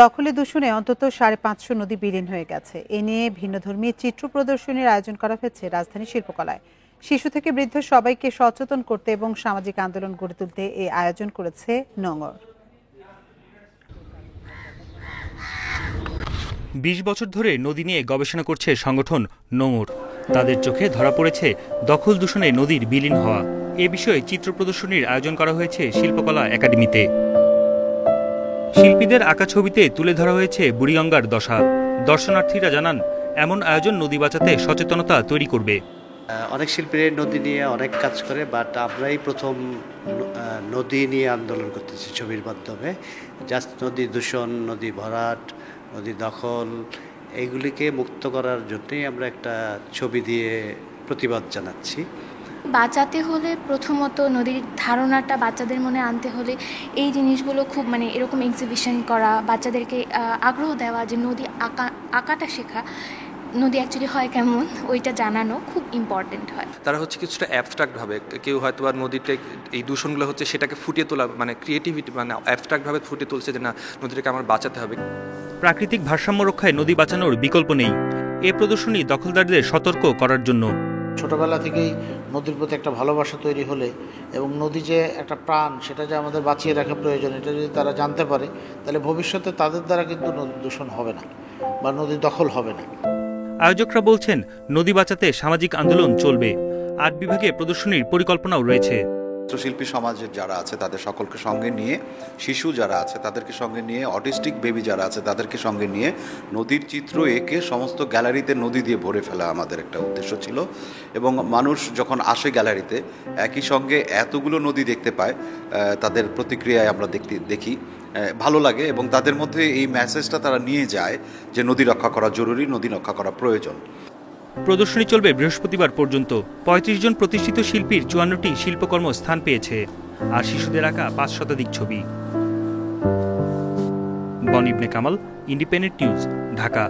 দখলে দূষণে অন্তত ৫৫০ নদী বিলীন হয়ে গেছে। এ নিয়ে ভিন্নধর্মী চিত্র প্রদর্শনীর আয়োজন করা হয়েছে রাজধানী শিল্পকলায়। শিশু থেকে বৃদ্ধ সবাইকে সচেতন করতে এবং সামাজিক আন্দোলন গড়ে তুলতে এই আয়োজন করেছে নোঙর। ২০ বছর ধরে নদী নিয়ে গবেষণা করছে সংগঠন নোঙর। তাদের চোখে ধরা পড়েছে দখল দূষণে নদীর বিলীন হওয়া। এ বিষয়ে চিত্র প্রদর্শনীর আয়োজন করা হয়েছে শিল্পকলা একাডেমিতে। শিল্পীদের আঁকা ছবিতে তুলে ধরা হয়েছে বুড়িগঙ্গার দশা। দর্শনার্থীরা জানান, এমন আয়োজন নদী বাঁচাতে সচেতনতা তৈরি করবে। অনেক শিল্পীরা নদী নিয়ে অনেক কাজ করে, বাট আমরাই প্রথম নদী নিয়ে আন্দোলন করতেছি ছবির মাধ্যমে। জাস্ট নদী দূষণ, নদী ভরাট, নদী দখল এইগুলিকে মুক্ত করার জন্যই আমরা একটা ছবি দিয়ে প্রতিবাদ জানাচ্ছি। বাঁচাতে হলে প্রথমত নদীর ধারণাটা বাচ্চাদের মনে আনতে হলে এই জিনিসগুলো খুব এরকম এক্সিবিশন করা, বাচ্চাদেরকে আগ্রহ দেওয়া যে নদী আঁকাটা শেখা, নদী অ্যাকচুয়ালি হয় কেমন ওইটা জানানো খুব ইম্পর্টেন্ট হয়। তারা কিছুটা অ্যাবস্ট্রাক্টভাবে, কেউ হয়তো বা নদীতে এই দূষণগুলো সেটাকে ফুটিয়ে তোলা, ক্রিয়েটিভিটি অ্যাবস্ট্রাক্টভাবে ফুটিয়ে তুলছে যে না, নদীটাকে আমার বাঁচাতে হবে। প্রাকৃতিক ভারসাম্য রক্ষায় নদী বাঁচানোর বিকল্প নেই। এ প্রদর্শনী দখলদারদের সতর্ক করার জন্য। ছোটবেলা থেকেই নদীর প্রতি একটা ভালোবাসা তৈরি হলে এবং নদী যে একটা প্রাণ, সেটা যে আমাদের বাঁচিয়ে রাখা প্রয়োজন, এটা যদি তারা জানতে পারে তাহলে ভবিষ্যতে তাদের দ্বারা কিন্তু নদী দূষণ হবে না বা নদী দখল হবে না। আয়োজকরা বলছেন, নদী বাঁচাতে সামাজিক আন্দোলন চলবে। ৮ বিভাগে প্রদর্শনীর পরিকল্পনাও রয়েছে। শিল্পী সমাজের যারা আছে তাদের সকলকে সঙ্গে নিয়ে, শিশু যারা আছে তাদেরকে সঙ্গে নিয়ে, অটিস্টিক বেবি যারা আছে তাদেরকে সঙ্গে নিয়ে নদীর চিত্র এঁকে সমস্ত গ্যালারিতে নদী দিয়ে ভরে ফেলা আমাদের একটা উদ্দেশ্য ছিল। এবং মানুষ যখন আসে গ্যালারিতে, একই সঙ্গে এতগুলো নদী দেখতে পায়, তাদের প্রতিক্রিয়ায় আমরা দেখি ভালো লাগে এবং তাদের মধ্যে এই মেসেজটা তারা নিয়ে যায় যে নদী রক্ষা করা জরুরি, নদী রক্ষা করা প্রয়োজন। প্রদর্শনী চলবে বৃহস্পতিবার পর্যন্ত। ৩৫ জন প্রতিষ্ঠিত শিল্পীর ৫৪টি শিল্পকর্ম স্থান পেয়েছে, আর শিশুদের আঁকা ৫ শতাধিক ছবি। বনি ইবনে কামাল, ইন্ডিপেন্ডেন্ট নিউজ, ঢাকা।